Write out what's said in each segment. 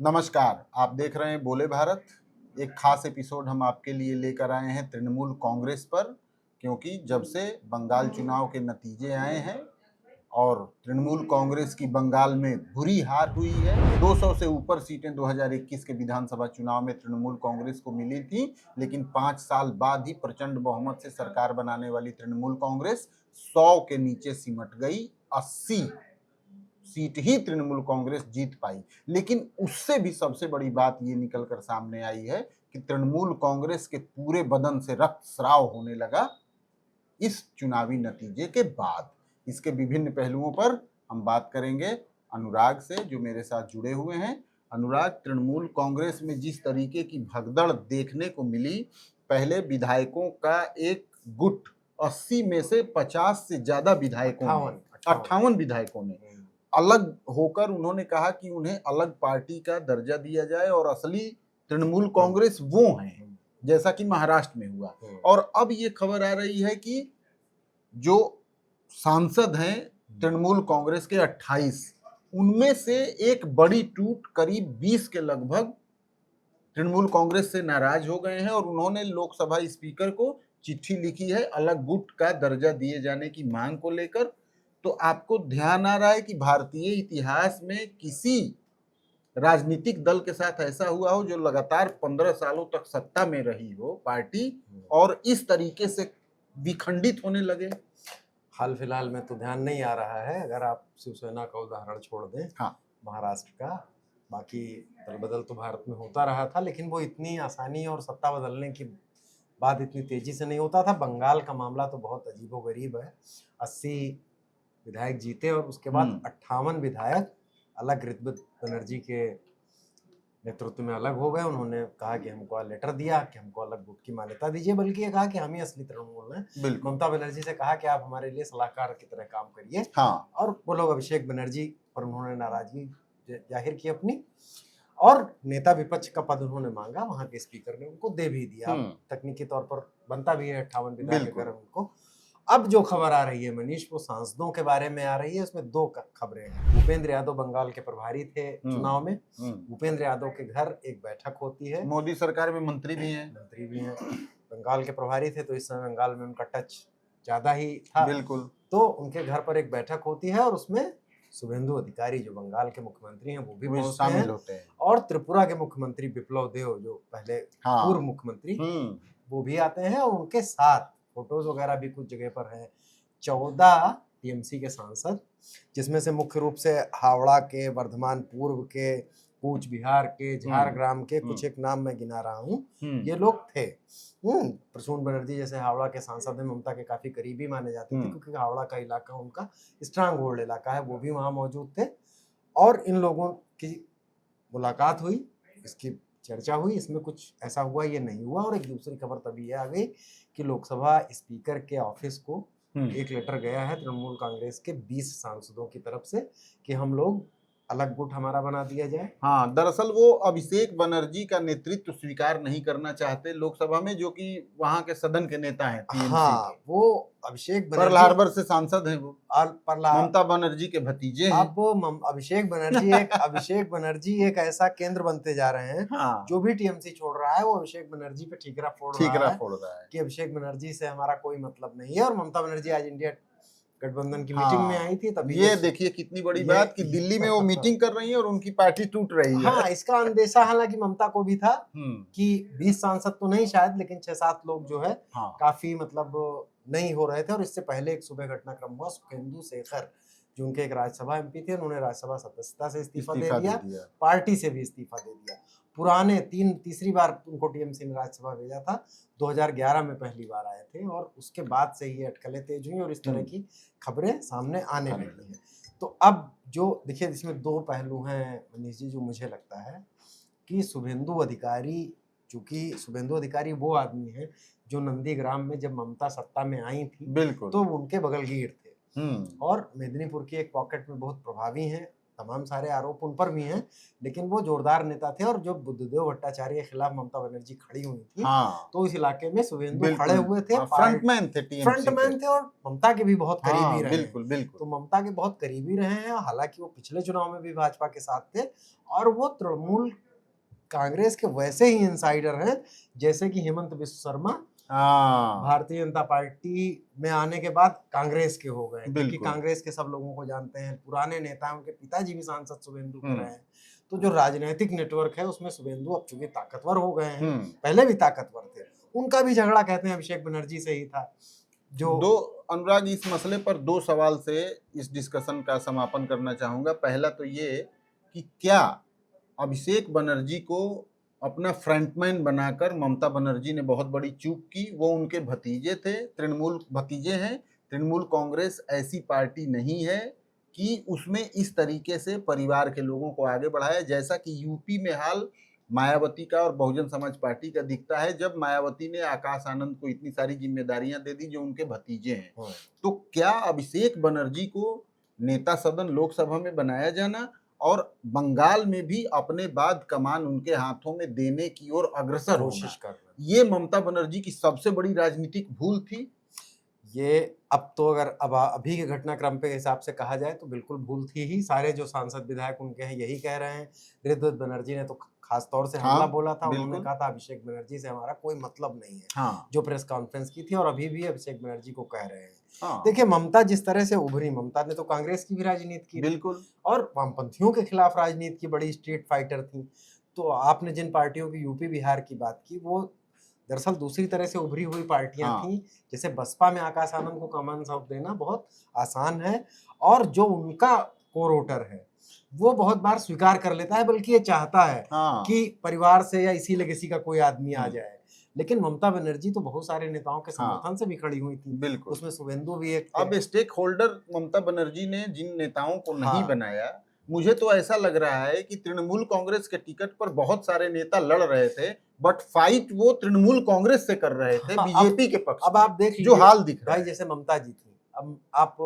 नमस्कार, आप देख रहे हैं बोले भारत। एक खास एपिसोड हम आपके लिए लेकर आए हैं तृणमूल कांग्रेस पर, क्योंकि जब से बंगाल चुनाव के नतीजे आए हैं और तृणमूल कांग्रेस की बंगाल में बुरी हार हुई है। 200 से ऊपर सीटें 2021 के विधानसभा चुनाव में तृणमूल कांग्रेस को मिली थी, लेकिन 5 साल बाद ही प्रचंड बहुमत से सरकार बनाने वाली तृणमूल कांग्रेस 100 के नीचे सिमट गई। 80 सीट ही तृणमूल कांग्रेस जीत पाई। लेकिन उससे भी सबसे बड़ी बात ये निकलकर सामने आई है कि तृणमूल कांग्रेस के पूरे बदन से रक्तस्राव होने लगा इस चुनावी नतीजे के बाद। इसके विभिन्न पहलुओं पर हम बात करेंगे अनुराग से, जो मेरे साथ जुड़े हुए हैं। अनुराग, तृणमूल कांग्रेस में जिस तरीके की भगदड़ देखने को मिली, पहले विधायकों का एक गुट 80 में से 50 से ज्यादा विधायकों ने, 58 विधायकों ने अलग होकर उन्होंने कहा कि उन्हें अलग पार्टी का दर्जा दिया जाए और असली तृणमूल कांग्रेस वो हैं, जैसा कि महाराष्ट्र में हुआ। और अब ये खबर आ रही है कि जो सांसद हैं तृणमूल कांग्रेस के 28, उनमें से एक बड़ी टूट करीब 20 के लगभग तृणमूल कांग्रेस से नाराज हो गए हैं और उन्होंने लोकसभा स्पीकर को चिट्ठी लिखी है अलग गुट का दर्जा दिए जाने की मांग को लेकर। तो आपको ध्यान आ रहा है कि भारतीय इतिहास में किसी राजनीतिक दल के साथ ऐसा हुआ हो जो लगातार 15 सालों तक सत्ता में रही हो पार्टी, और इस तरीके से विखंडित होने लगे? हाल फिलहाल में तो ध्यान नहीं आ रहा है। अगर आप शिवसेना का उदाहरण छोड़ दें, हाँ, महाराष्ट्र का, बाकी दल बदल तो भारत में होता रहा था, लेकिन वो इतनी आसानी और सत्ता बदलने की बाद इतनी तेजी से नहीं होता था। बंगाल का मामला तो बहुत अजीबोगरीब है। 80 विधायक जीते और उसके बाद 58 विधायक अलग ऋत्विक बनर्जी के नेतृत्व में अलग हो गए। उन्होंने कहा कि हमको लेटर दिया कि हमको अलग गुट की मान्यता दीजिए, बल्कि ये कहा कि हम ही असली तृणमूल हैं। ममता बनर्जी से कहा कि आप हमारे लिए सलाहकार की तरह काम करिए। हाँ। और वो लोग अभिषेक बनर्जी पर उन्होंने नाराजगी जाहिर की अपनी, और नेता विपक्ष का पद उन्होंने मांगा, वहां के स्पीकर ने उनको दे भी दिया। तकनीकी तौर पर बनता भी है 58 विधायक उनको। अब जो खबर आ रही है मनीष, वो सांसदों के बारे में आ रही है। उसमें दो खबरें हैं। भूपेंद्र यादव बंगाल के प्रभारी थे चुनाव में। भूपेंद्र यादव के घर एक बैठक होती है। मोदी सरकार में मंत्री भी हैं। बंगाल के प्रभारी थे, तो इस समय बंगाल में उनका टच ज्यादा ही था। बिल्कुल। तो उनके घर पर एक बैठक होती है और उसमें शुभेंदु अधिकारी जो बंगाल के मुख्यमंत्री हैं वो भी शामिल होते हैं, और त्रिपुरा के मुख्यमंत्री विप्लव देव जो पहले पूर्व मुख्यमंत्री, वो भी आते हैं। और उनके साथ फोटोज वगैरह भी कुछ जगह पर है 14 टीएमसी के सांसद, जिसमें से मुख्य रूप से हावड़ा के, वर्धमान पूर्व के, कूच बिहार के, झारग्राम के, कुछ एक नाम मैं गिना रहा हूँ, ये लोग थे। प्रसून बनर्जी जैसे हावड़ा के सांसद हैं, ममता के काफी करीबी माने जाते थे, क्योंकि हावड़ा का इलाका उनका स्ट्रांग होल्ड इलाका है, वो भी वहां मौजूद थे। और इन लोगों की मुलाकात हुई, इसकी चर्चा हुई, इसमें कुछ ऐसा हुआ ये नहीं हुआ। और एक दूसरी खबर तभी आ गई कि लोकसभा स्पीकर के ऑफिस को एक लेटर गया है तृणमूल कांग्रेस के 20 सांसदों की तरफ से कि हम लोग अलग गुट हमारा बना दिया जाए। हाँ, दरअसल वो अभिषेक बनर्जी का नेतृत्व स्वीकार नहीं करना चाहते लोकसभा में, जो कि वहां के सदन के नेता हैं टीएमसी हाँ, के। वो अभिषेक बनर्जी पर्ल हार्बर से सांसद हैं वो, और ममता बनर्जी के भतीजे हैं। अब अभिषेक बनर्जी एक ऐसा केंद्र बनते जा रहे हैं। हाँ, जो भी टीएमसी छोड़ रहा है वो अभिषेक बनर्जी पे ठीकरा फोड़ रहा है कि अभिषेक बनर्जी से हमारा कोई मतलब नहीं है। और ममता बनर्जी आज इंडिया गठबंधन की मीटिंग में आई थी, तभी ये देखिए कितनी बड़ी बात कि दिल्ली में वो मीटिंग कर रही है और उनकी पार्टी टूट रही है। हाँ, इसका अंदेशा हालांकि ममता को भी था कि 20 सांसद तो नहीं शायद, लेकिन 6-7 लोग जो है काफी मतलब नहीं हो रहे थे। और इससे पहले एक सुबह घटनाक्रम हुआ, सुखेंदु शेखर जो उनके एक राज्यसभा एमपी थे, उन्होंने राज्यसभा सदस्यता से इस्तीफा दे दिया, पार्टी से भी इस्तीफा दे दिया। पुराने तीसरी बार उनको टीएमसी ने राज्यसभा भेजा था, 2011 में पहली बार आए थे, और उसके बाद से ही अटकलें तेज हुई और इस तरह की खबरें सामने आने लगी हैं। तो अब जो देखिए, इसमें दो पहलू हैं मनीष जी, जो मुझे लगता है कि शुभेंदु अधिकारी, चूंकि शुभेंदु अधिकारी वो आदमी है जो नंदीग्राम में जब ममता सत्ता में आई थी, बिल्कुल, तो उनके बगलगीर थे और मेदिनीपुर की एक पॉकेट में बहुत प्रभावी हैं, तमाम सारे आरोप उन पर भी हैं, लेकिन वो जोरदार नेता थे। और जब बुद्धदेव भट्टाचार्य के खिलाफ ममता बनर्जी खड़ी हुई थी, तो इस इलाके में शुभेंदु खड़े हुए थे, फ्रंटमैन थे और ममता के भी बहुत करीबी रहे। बिल्कुल। तो ममता के बहुत करीबी रहे हैं। हालांकि वो पिछले चुनाव में भी भाजपा के साथ थे, और वो तृणमूल कांग्रेस के वैसे ही इंसाइडर हैं जैसे कि हेमंत बिस्व शर्मा भारतीय जनता पार्टी में आने के बाद कांग्रेस के हो गए, क्योंकि कांग्रेस के सब लोगों को जानते हैं, पुराने नेता हैं, उनके पिताजी भी सांसद शुभेंदु के रहे हैं। तो जो राजनीतिक नेटवर्क है उसमें शुभेंदु अब चूंकि ताकतवर हो गए हैं, पहले भी ताकतवर थे, उनका भी झगड़ा कहते हैं अभिषेक बनर्जी से ही था। जो दो अनुराग, इस मसले पर 2 सवाल से इस डिस्कशन का समापन करना चाहूंगा। पहला तो ये कि क्या अभिषेक बनर्जी को अपना फ्रंटमैन बनाकर ममता बनर्जी ने बहुत बड़ी चूक की। वो उनके भतीजे थे, तृणमूल भतीजे हैं। तृणमूल कांग्रेस ऐसी पार्टी नहीं है कि उसमें इस तरीके से परिवार के लोगों को आगे बढ़ाया, जैसा कि यूपी में हाल मायावती का और बहुजन समाज पार्टी का दिखता है, जब मायावती ने आकाश आनंद को इतनी सारी जिम्मेदारियां दे दी जो उनके भतीजे हैं। तो क्या अभिषेक बनर्जी को नेता सदन लोकसभा में बनाया जाना और बंगाल में भी अपने बाद कमान उनके हाथों में देने की ओर अग्रसर कोशिश करना, ये ममता बनर्जी की सबसे बड़ी राजनीतिक भूल थी। ये अब तो अगर अब अभी के घटनाक्रम पे हिसाब से कहा जाए तो बिल्कुल भूल थी ही। सारे जो सांसद विधायक उनके हैं यही कह रहे हैं। ऋद्विज बनर्जी ने तो खास तौर से हमला बोला था, उन्होंने कहा था अभिषेक बनर्जी से हमारा कोई मतलब नहीं है, जो प्रेस कॉन्फ्रेंस की थी, और अभी भी अभिषेक बनर्जी को कह रहे हैं। देखिए, ममता जिस तरह से उभरी, ममता ने तो कांग्रेस की भी राजनीति की, बिल्कुल, और वामपंथियों के खिलाफ राजनीति की बड़ी स्ट्रीट फाइटर थी। तो आपने जिन पार्टियों की यूपी बिहार की बात की, वो दरअसल दूसरी तरह से उभरी हुई पार्टियां थी। जैसे बसपा में आकाश आनंद को कमान सौंप देना बहुत आसान है, और जो उनका कोर वोटर है वो बहुत बार स्वीकार कर लेता है, बल्कि ये चाहता है कि परिवार से या इसी लेगेसी का कोई आदमी आ जाए। लेकिन ममता बनर्जी तो बहुत सारे नेताओं के समर्थन से भी खड़ी हुई थी, बिल्कुल, उसमें शुभेंदु भी एक। अब स्टेक होल्डर ममता बनर्जी ने जिन नेताओं को नहीं बनाया, मुझे तो ऐसा लग रहा है कि तृणमूल कांग्रेस के टिकट पर बहुत सारे नेता लड़ रहे थे, बट फाइट वो तृणमूल कांग्रेस से कर रहे थे, बीजेपी के पक्ष। अब आप देख जो हाल दिख रहा है, जैसे ममता जी थी, अब आप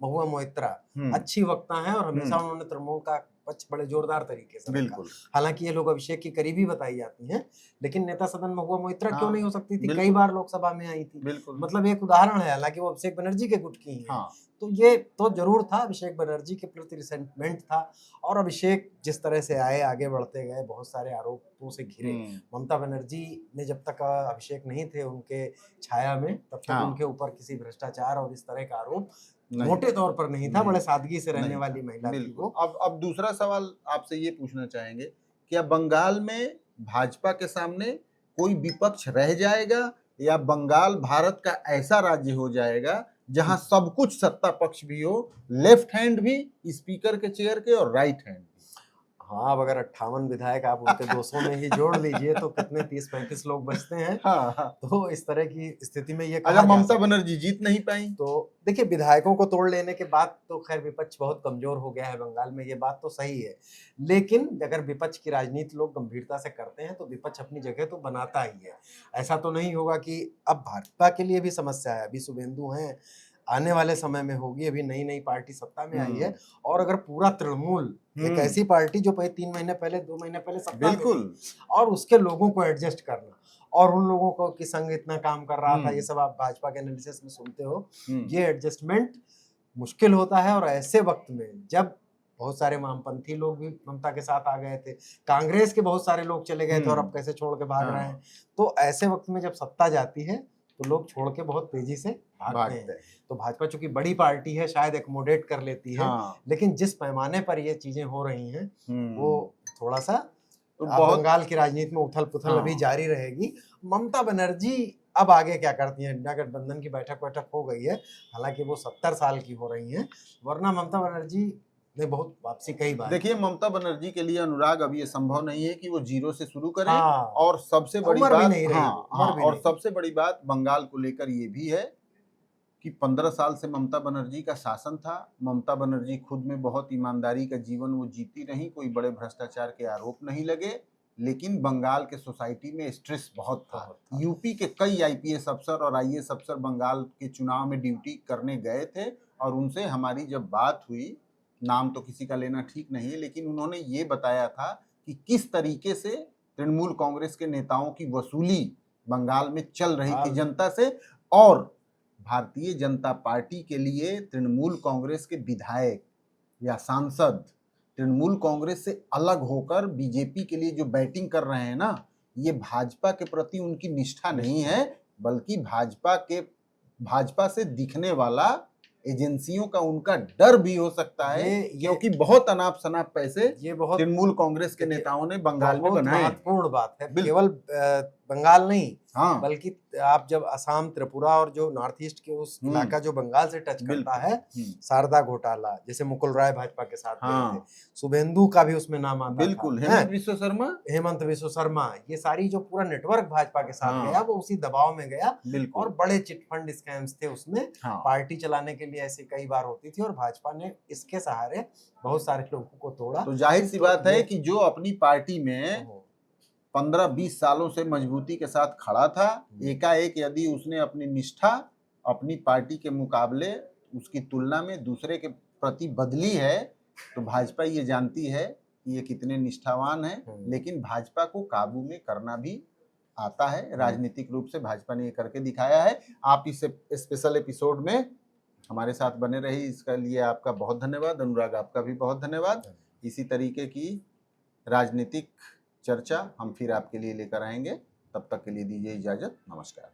महुआ मोइत्रा अच्छी वक्ता हैं, और हमेशा उन्होंने तृणमूल का पक्ष बड़े जोरदार तरीके से रखा। हालांकि ये लोग अभिषेक की करीबी बताई जाती हैं, लेकिन नेता सदन महुआ मोइत्रा क्यों नहीं हो सकती थी? कई बार लोकसभा में आई थी, मतलब एक उदाहरण है। हालांकि वो अभिषेक बनर्जी के गुट की हैं। तो ये तो जरूर था, अभिषेक बनर्जी के प्रति रिसेंटमेंट था, और अभिषेक जिस तरह से आए, आगे बढ़ते गए, बहुत सारे आरोपों से घिरे। ममता बनर्जी ने जब तक अभिषेक नहीं थे उनके छाया में, तब तक उनके ऊपर किसी भ्रष्टाचार और इस तरह का आरोप मोटे तौर पर नहीं था। बड़े सादगी से रहने वाली महिला थी वो। अब दूसरा सवाल आपसे ये पूछना चाहेंगे, क्या बंगाल में भाजपा के सामने कोई विपक्ष रह जाएगा, या बंगाल भारत का ऐसा राज्य हो जाएगा जहां सब कुछ सत्ता पक्ष भी हो, लेफ्ट हैंड भी स्पीकर के चेयर के और राइट हैंड भी? हाँ, अब अगर 58 विधायक आप उनके 200 में ही जोड़ लीजिए तो कितने 30-35 लोग बचते हैं। तो इस तरह की स्थिति में ये अगर ममता बनर्जी जीत नहीं पाई तो देखिए, विधायकों को तोड़ लेने के बाद तो खैर विपक्ष बहुत कमजोर हो गया है बंगाल में, ये बात तो सही है। लेकिन अगर विपक्ष की राजनीति लोग गंभीरता से करते हैं तो विपक्ष अपनी जगह तो बनाता ही है। ऐसा तो नहीं होगा कि अब भाजपा के लिए भी समस्या है, अभी शुभेंदु हैं, आने वाले समय में होगी, अभी नई नई पार्टी सत्ता में आई है, और अगर पूरा तृणमूल एक ऐसी पार्टी जो 3 महीने पहले 2 महीने पहले सत्ता में थी, और उसके लोगों को एडजस्ट करना, और उन लोगों को कि संघ इतना काम कर रहा था, ये सब आप भाजपा के एनालिसिस में सुनते हो, ये एडजस्टमेंट मुश्किल होता है। और ऐसे वक्त में जब बहुत सारे वामपंथी लोग भी ममता के साथ आ गए थे, कांग्रेस के बहुत सारे लोग चले गए थे और अब कैसे छोड़ के भाग रहे हैं, तो ऐसे वक्त में जब सत्ता जाती है तो लोग छोड़ के बहुत तेजी से भागते हैं। तो भाजपा चूंकि बड़ी पार्टी है, शायद एकोमोडेट कर लेती है, लेकिन जिस पैमाने पर ये चीजें हो रही हैं वो थोड़ा सा बंगाल की राजनीति में उथल पुथल अभी जारी रहेगी। ममता बनर्जी अब आगे क्या करती हैं? इंडिया गठबंधन की बैठक हो गई है, हालांकि वो 70 साल की हो रही हैं, वरना ममता बनर्जी ने बहुत वापसी कई बार। देखिए, ममता बनर्जी के लिए अनुराग अब ये संभव नहीं है कि वो जीरो से शुरू करें, और सबसे बड़ी बात और सबसे बड़ी बात बंगाल को लेकर ये भी है कि 15 साल से ममता बनर्जी का शासन था। ममता बनर्जी खुद में बहुत ईमानदारी का जीवन वो जीती रही, कोई बड़े भ्रष्टाचार के आरोप नहीं लगे, लेकिन बंगाल के सोसाइटी में स्ट्रेस बहुत था। यूपी के कई आईपीएस अफसर और आईएएस अफसर बंगाल के चुनाव में ड्यूटी करने गए थे, और उनसे हमारी जब बात हुई नाम तो किसी का लेना ठीक नहीं है, लेकिन उन्होंने ये बताया था कि किस तरीके से तृणमूल कांग्रेस के नेताओं की वसूली बंगाल में चल रही थी जनता से, और भारतीय जनता पार्टी के लिए तृणमूल कांग्रेस के विधायक या सांसद तृणमूल कांग्रेस से अलग होकर बीजेपी के लिए जो बैटिंग कर रहे हैं ना, ये भाजपा के प्रति उनकी निष्ठा नहीं है, बल्कि भाजपा से दिखने वाला एजेंसियों का उनका डर भी हो सकता है, क्योंकि बहुत अनाप शनाप पैसे ये बहुत तृणमूल कांग्रेस के नेताओं ने बंगाल में बनाए। महत्वपूर्ण बात है, केवल बंगाल नहीं, हाँ, बल्कि आप जब असम, त्रिपुरा और जो नॉर्थ ईस्ट के उस इलाका जो बंगाल से टच करता है, शारदा घोटाला, जैसे मुकुल राय भाजपा के साथ हाँ, शुभेंदु का भी उसमें नाम आता बिल्कुल, हेमंत विश्व शर्मा, ये सारी जो पूरा नेटवर्क भाजपा के साथ गया, वो उसी दबाव में गया, और बड़े चिटफंड स्कैम्स थे उसमें, पार्टी चलाने के लिए ऐसे कई बार होती थी, और भाजपा ने इसके सहारे बहुत सारे लोगों को तोड़ा। तो जाहिर सी बात है कि जो अपनी पार्टी में 15-20 सालों से मजबूती के साथ खड़ा था, एकाएक यदि उसने अपनी निष्ठा अपनी पार्टी के मुकाबले उसकी तुलना में दूसरे के प्रति बदली है, तो भाजपा ये जानती है कि ये कितने निष्ठावान है, लेकिन भाजपा को काबू में करना भी आता है। राजनीतिक रूप से भाजपा ने ये करके दिखाया है। आप इस स्पेशल एपिसोड में हमारे साथ बने रही, इसका लिए आपका बहुत धन्यवाद। अनुराग, आपका भी बहुत धन्यवाद। इसी तरीके की राजनीतिक चर्चा हम फिर आपके लिए लेकर आएंगे। तब तक के लिए दीजिए इजाजत। नमस्कार।